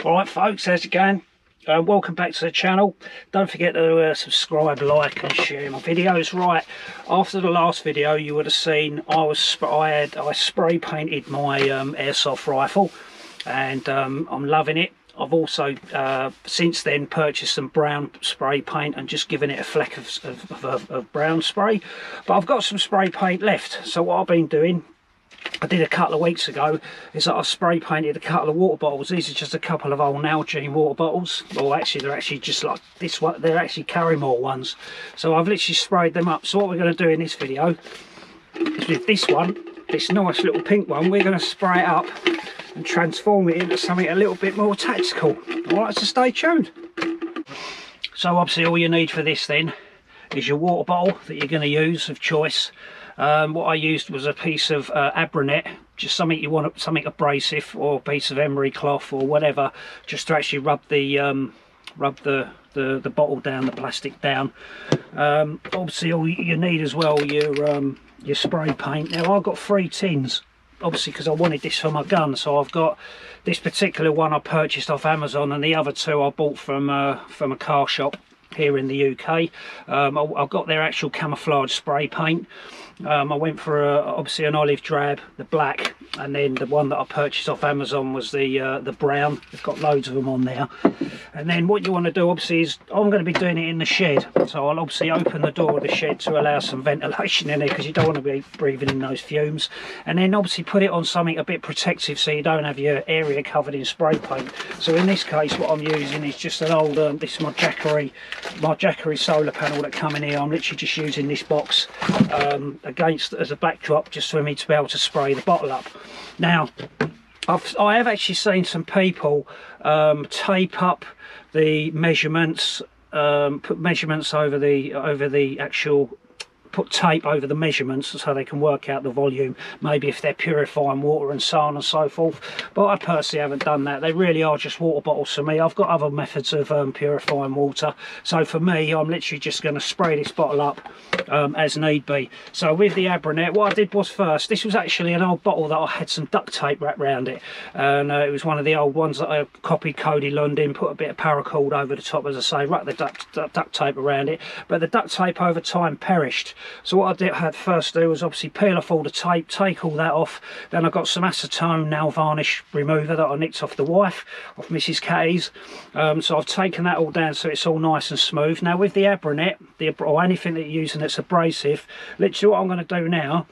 Alright folks, how's it going? Welcome back to the channel. Don't forget to subscribe, like and share my videos. Right, after the last video you would have seen I spray painted my airsoft rifle, and I'm loving it. I've also since then purchased some brown spray paint and just given it a fleck of brown spray, but I've got some spray paint left. So what I've been doing, I did a couple of weeks ago, is that I spray painted a couple of water bottles. These are just a couple of old Nalgene water bottles. Well, actually they're actually just like this one, they're actually Carrymore ones. So I've literally sprayed them up. So what we're going to do in this video is with this one, this nice little pink one, we're going to spray it up and transform it into something a little bit more tactical. Alright, so stay tuned. So obviously all you need for this then is your water bottle that you're going to use of choice. What I used was a piece of Abranet, just something you want, something abrasive, or a piece of emery cloth or whatever, just to actually rub the bottle down, the plastic down. Obviously all you need as well, your spray paint. Now I've got 3 tins, obviously because I wanted this for my gun, so I've got this particular one I purchased off Amazon, and the other 2 I bought from a car shop here in the UK. I've got their actual camouflage spray paint. I went for obviously an olive drab, the black, and then the one that I purchased off Amazon was the brown. They've got loads of them on there. And then what you want to do obviously is, I'm going to be doing it in the shed, so I'll obviously open the door of the shed to allow some ventilation in there, because you don't want to be breathing in those fumes. And then obviously put it on something a bit protective so you don't have your area covered in spray paint. So in this case what I'm using is just an old, this is my Jackery solar panel that come in here. I'm literally just using this box against as a backdrop, just for me to be able to spray the bottle up. Now I have actually seen some people tape up the measurements, put measurements over the actual, put tape over the measurements so they can work out the volume, maybe if they're purifying water and so on and so forth. But I personally haven't done that. They really are just water bottles for me. I've got other methods of purifying water, so for me I'm literally just going to spray this bottle up as need be. So with the Abranet, what I did was, first, this was actually an old bottle that I had some duct tape wrapped around it, and it was one of the old ones that I copied Cody London, put a bit of paracord over the top, as I say, wrapped the duct tape around it, but the duct tape over time perished. So what I had first do was obviously peel off all the tape, take all that off. Then I got some acetone nail varnish remover that I nicked off the wife, off Mrs. Catty's. So I've taken that all down so it's all nice and smooth. Now with the Abranet, or anything that you're using that's abrasive, literally what I'm going to do now,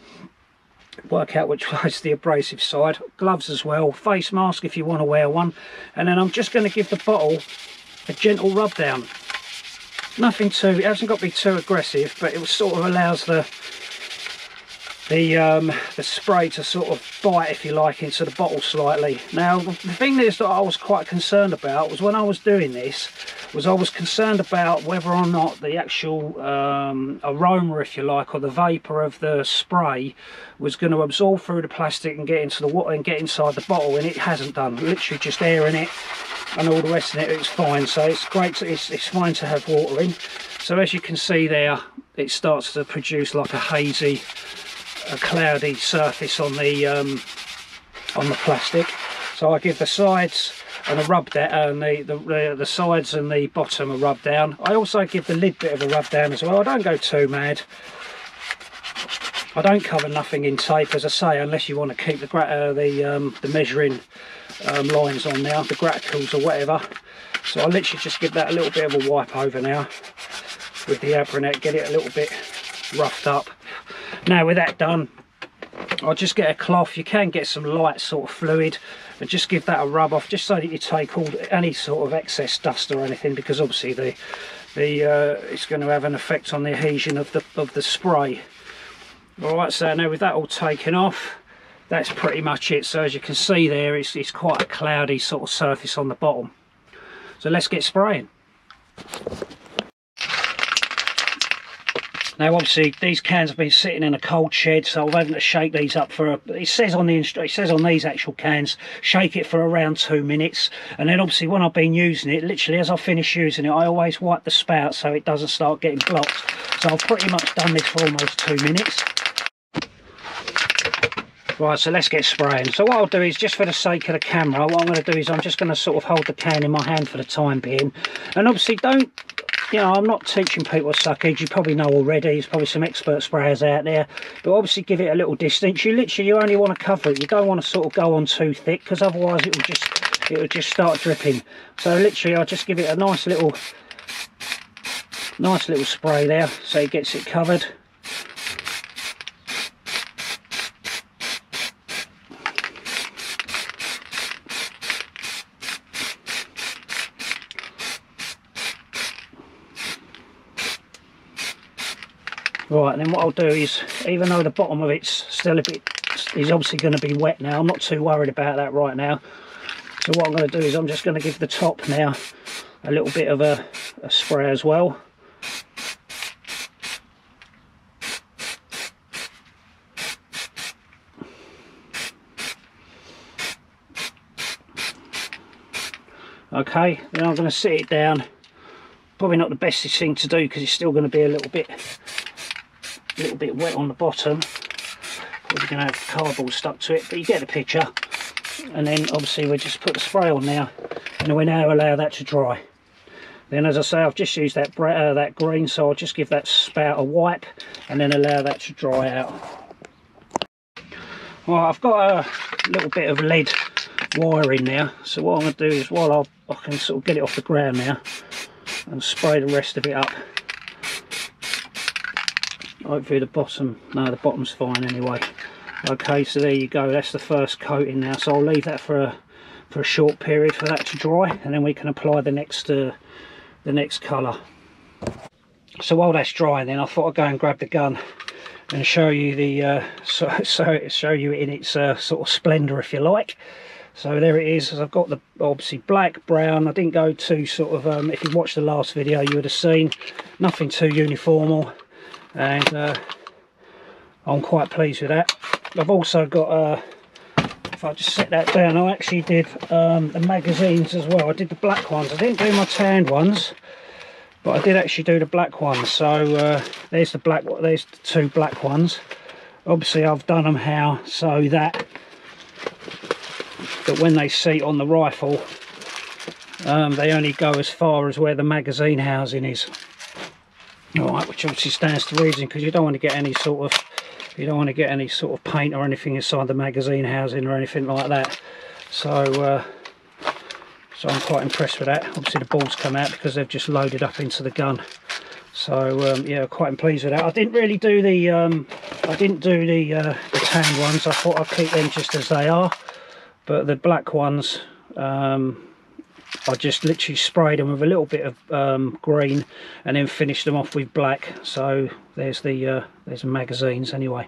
work out which way's the abrasive side, gloves as well, face mask if you want to wear one, and then I'm just going to give the bottle a gentle rub down. Nothing too, it hasn't got to be too aggressive, but it sort of allows the spray to sort of bite, if you like, into the bottle slightly. Now the thing is that I was quite concerned about was, when I was doing this, was I was concerned about whether or not the actual aroma, if you like, or the vapour of the spray was going to absorb through the plastic and get into the water and get inside the bottle, and it hasn't done. Literally just air in it and all the rest of it, it's fine. So it's great, it's fine to have water in. So as you can see there, it starts to produce like a hazy, a cloudy surface on the plastic. So I give the sides and a rub down, and the sides and the bottom a rub down. I also give the lid bit of a rub down as well. I don't go too mad. I don't cover nothing in tape, as I say, unless you want to keep the measuring lines on now, the graticals or whatever. So I literally just give that a little bit of a wipe over now with the Abranet, get it a little bit roughed up. Now with that done, I'll just get a cloth. You can get some light sort of fluid and just give that a rub off, just so that you take all any sort of excess dust or anything, because obviously it's going to have an effect on the adhesion of the spray. Alright, so now with that all taken off, that's pretty much it. So as you can see there, it's quite a cloudy sort of surface on the bottom. So let's get spraying. Now obviously these cans have been sitting in a cold shed, so I've had to shake these up for it says on these actual cans, shake it for around 2 minutes. And then obviously when I've been using it, literally as I finish using it, I always wipe the spout so it doesn't start getting blocked. So I've pretty much done this for almost 2 minutes. Right, so let's get spraying. So what I'll do is, just for the sake of the camera, what I'm going to do is I'm just going to sort of hold the can in my hand for the time being. And obviously don't, you know, I'm not teaching people to suck eggs, you probably know already, there's probably some expert sprayers out there, but obviously give it a little distance. You only want to cover it, you don't want to sort of go on too thick, because otherwise it will just start dripping. So literally I'll just give it a nice little spray there, so it gets it covered. Right, and then what I'll do is, even though the bottom of it's still a bit, is obviously going to be wet now, I'm not too worried about that right now. So what I'm going to do is I'm just going to give the top now a little bit of a spray as well. Okay, then I'm going to sit it down. Probably not the bestest thing to do, because it's still going to be a little bit wet on the bottom. Probably going to have cardboard stuck to it, but you get the picture. And then obviously we'll just put the spray on now, and we now allow that to dry. Then, as I say, I've just used that green, so I'll just give that spout a wipe and then allow that to dry out. Well, I've got a little bit of lead wire in now, so what I'm going to do is, while I can sort of get it off the ground now, and spray the rest of it up. Hopefully the bottom's fine anyway. Okay, so there you go, that's the first coating now, so I'll leave that for a short period for that to dry, and then we can apply the next colour. So while that's drying, then I thought I'd go and grab the gun and show you the show you it in its sort of splendour, if you like. So there it is. I've got the obviously black, brown. I didn't go too sort of if you watched the last video you would have seen nothing too uniform, and I'm quite pleased with that. I've also got if I just set that down, I actually did the magazines as well. I did the black ones. I didn't do my tanned ones, but I did actually do the black ones. So there's the two black ones. Obviously I've done them how so that when they seat on the rifle, they only go as far as where the magazine housing is. Alright, which obviously stands to reason, because you don't want to get any sort of paint or anything inside the magazine housing or anything like that. So I'm quite impressed with that. Obviously the balls come out because they've just loaded up into the gun. So yeah, quite pleased with that. I didn't really do the the tanned ones. I thought I'd keep them just as they are. But the black ones, I just literally sprayed them with a little bit of green and then finished them off with black. So there's the magazines anyway.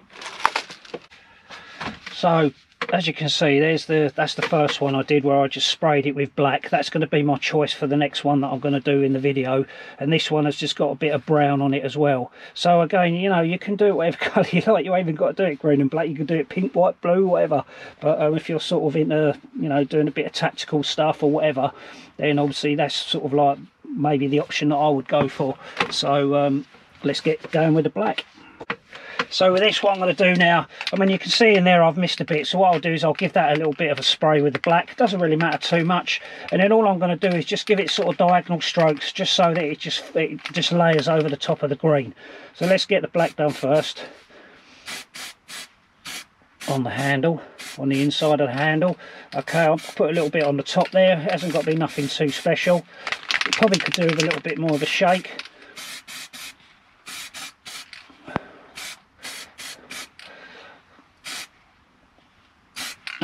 So as you can see, that's the first one I did, where I just sprayed it with black. That's going to be my choice for the next one that I'm going to do in the video. And this one has just got a bit of brown on it as well. So again, you know, you can do it whatever colour you like. You even got to do it green and black. You can do it pink, white, blue, whatever. But if you're sort of into, you know, doing a bit of tactical stuff or whatever, then obviously that's sort of like maybe the option that I would go for. So let's get going with the black. So with this, what I'm going to do now, I mean, you can see in there I've missed a bit, so what I'll do is I'll give that a little bit of a spray with the black. It doesn't really matter too much, and then all I'm going to do is just give it sort of diagonal strokes, just so that it just layers over the top of the green. So let's get the black done first on the handle, on the inside of the handle. Okay, I'll put a little bit on the top there. It hasn't got to be nothing too special. It probably could do with a little bit more of a shake.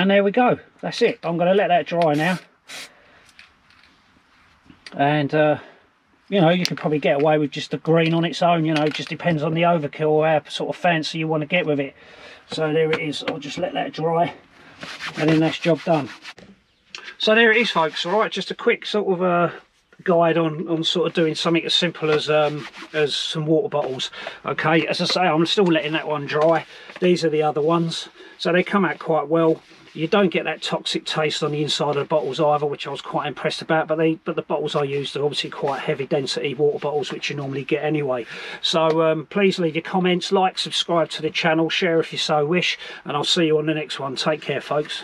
And there we go, that's it. I'm going to let that dry now. And you know, you can probably get away with just the green on its own, you know, it just depends on the overkill or how sort of fancy you want to get with it. So there it is. I'll just let that dry, and then that's job done. So there it is, folks. All right, just a quick sort of guide on sort of doing something as simple as some water bottles. Okay, as I say, I'm still letting that one dry. These are the other ones, so they come out quite well. You don't get that toxic taste on the inside of the bottles either, which I was quite impressed about. But the bottles I used are obviously quite heavy density water bottles, which you normally get anyway. So please leave your comments, like, subscribe to the channel, share if you so wish, and I'll see you on the next one. Take care, folks.